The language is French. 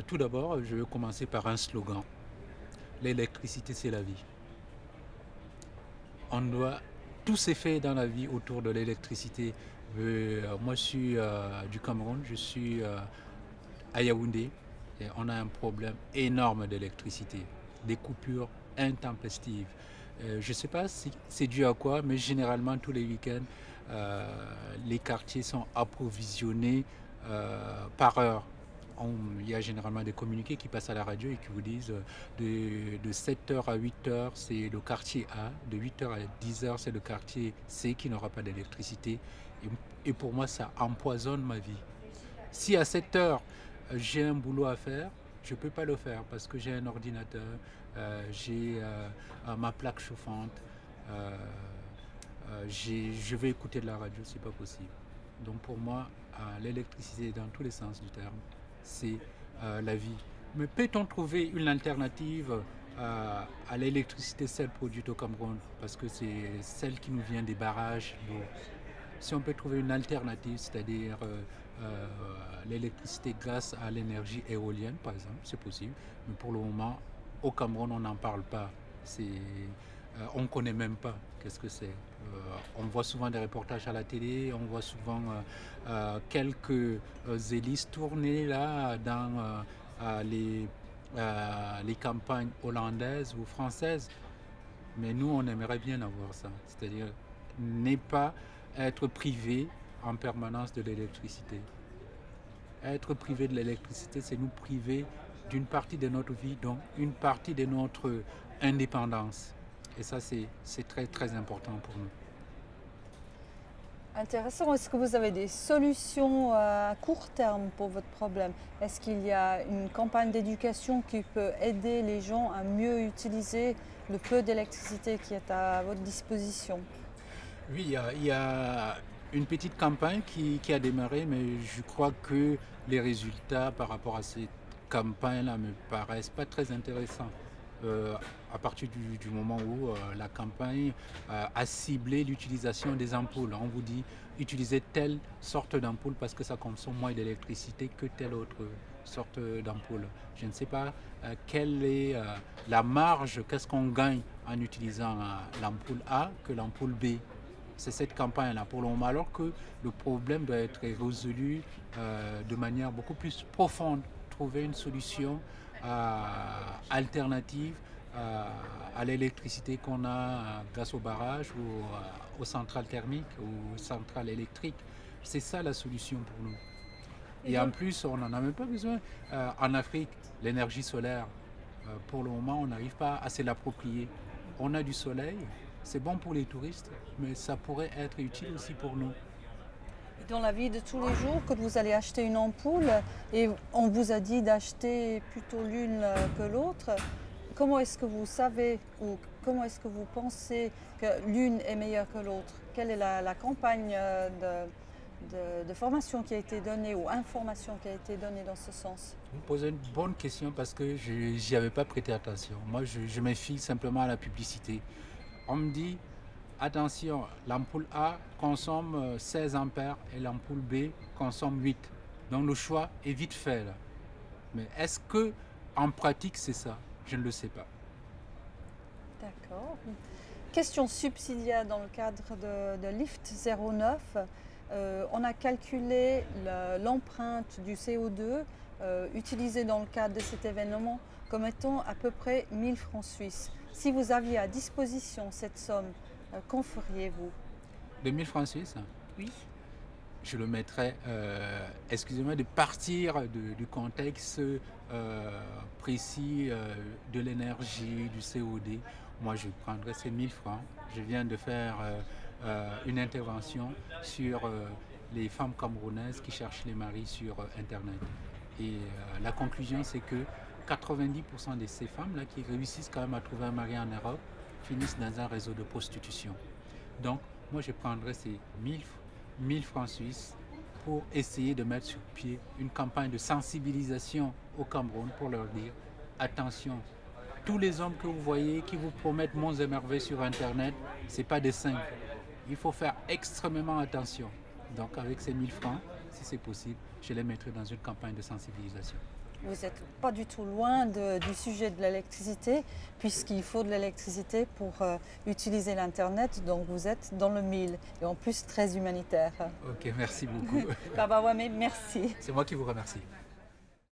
Tout d'abord, je vais commencer par un slogan. L'électricité, c'est la vie. On doit, tout s'est fait dans la vie autour de l'électricité. Moi, je suis du Cameroun, je suis à Yaoundé et on a un problème énorme d'électricité, des coupures intempestives. Je ne sais pas si c'est dû à quoi, mais généralement tous les week-ends, euh, les quartiers sont approvisionnés par heure. Il y a généralement des communiqués qui passent à la radio et qui vous disent de 7h à 8h, c'est le quartier A, de 8h à 10h, c'est le quartier C qui n'aura pas d'électricité. Et pour moi, ça empoisonne ma vie. Si à 7h, j'ai un boulot à faire, je ne peux pas le faire parce que j'ai un ordinateur, j'ai ma plaque chauffante, euh, je vais écouter de la radio, c'est pas possible. Donc pour moi, l'électricité dans tous les sens du terme, c'est la vie. Mais peut-on trouver une alternative à l'électricité celle produite au Cameroun? Parce que c'est celle qui nous vient des barrages d'eau. Si on peut trouver une alternative, c'est-à-dire euh, l'électricité grâce à l'énergie éolienne, par exemple, c'est possible. Mais pour le moment, au Cameroun, on n'en parle pas. On ne connaît même pas qu'est-ce que c'est. On voit souvent des reportages à la télé, on voit souvent quelques hélices tourner là dans les campagnes hollandaises ou françaises. Mais nous, on aimerait bien avoir ça. C'est-à-dire n'est pas être privé en permanence de l'électricité. Être privé de l'électricité, c'est nous priver d'une partie de notre vie, donc une partie de notre indépendance. Et ça, c'est très, très important pour nous. Intéressant. Est-ce que vous avez des solutions à court terme pour votre problème? Est-ce qu'il y a une campagne d'éducation qui peut aider les gens à mieux utiliser le peu d'électricité qui est à votre disposition? Oui, il y a une petite campagne qui a démarré, mais je crois que les résultats par rapport à cette campagne-là me paraissent pas très intéressants. Euh, à partir du moment où la campagne a ciblé l'utilisation des ampoules. On vous dit utilisez telle sorte d'ampoule parce que ça consomme moins d'électricité que telle autre sorte d'ampoule. Je ne sais pas quelle est la marge, qu'est-ce qu'on gagne en utilisant l'ampoule A que l'ampoule B. C'est cette campagne-là pour le moment, alors que le problème doit être résolu de manière beaucoup plus profonde, trouver une solution alternative à l'électricité qu'on a grâce au barrage ou aux centrales thermiques ou aux centrales électriques. C'est ça la solution pour nous. Et Et en donc, plus, on n'en a même pas besoin. En Afrique, l'énergie solaire, pour le moment, on n'arrive pas à se l'approprier. On a du soleil, c'est bon pour les touristes, mais ça pourrait être utile aussi pour nous. dans la vie de tous les jours, quand vous allez acheter une ampoule et on vous a dit d'acheter plutôt l'une que l'autre, comment est-ce que vous savez ou comment est-ce que vous pensez que l'une est meilleure que l'autre? Quelle est la campagne de formation qui a été donnée ou information qui a été donnée dans ce sens? Vous posez une bonne question parce que je n'y avais pas prêté attention. Moi, je me fie simplement à la publicité. On me dit, attention, l'ampoule A consomme 16 ampères et l'ampoule B consomme 8. Donc le choix est vite fait là. Mais est-ce que en pratique c'est ça? Je ne le sais pas. D'accord. Question subsidiaire dans le cadre de Lift 09. On a calculé l'empreinte du CO2 utilisée dans le cadre de cet événement comme étant à peu près 1000 francs suisses. Si vous aviez à disposition cette somme, qu'en feriez-vous? 2000 francs suisses, Oui. je le mettrais, excusez-moi, de partir du contexte précis de l'énergie, du COD. Moi, je prendrais ces 1000 francs. Je viens de faire une intervention sur les femmes camerounaises qui cherchent les maris sur Internet. Et la conclusion, c'est que 90% de ces femmes-là qui réussissent quand même à trouver un mari en Europe finissent dans un réseau de prostitution. Donc, moi, je prendrais ces 1000 francs suisses pour essayer de mettre sur pied une campagne de sensibilisation au Cameroun pour leur dire attention, tous les hommes que vous voyez qui vous promettent monts et merveilles sur Internet, ce n'est pas des saints. Il faut faire extrêmement attention. Donc avec ces 1000 francs, si c'est possible, je les mettrai dans une campagne de sensibilisation. vous n'êtes pas du tout loin du sujet de l'électricité, puisqu'il faut de l'électricité pour utiliser l'Internet, donc vous êtes dans le mille, et en plus très humanitaire. Ok, merci beaucoup. Baba Wame, merci. C'est moi qui vous remercie.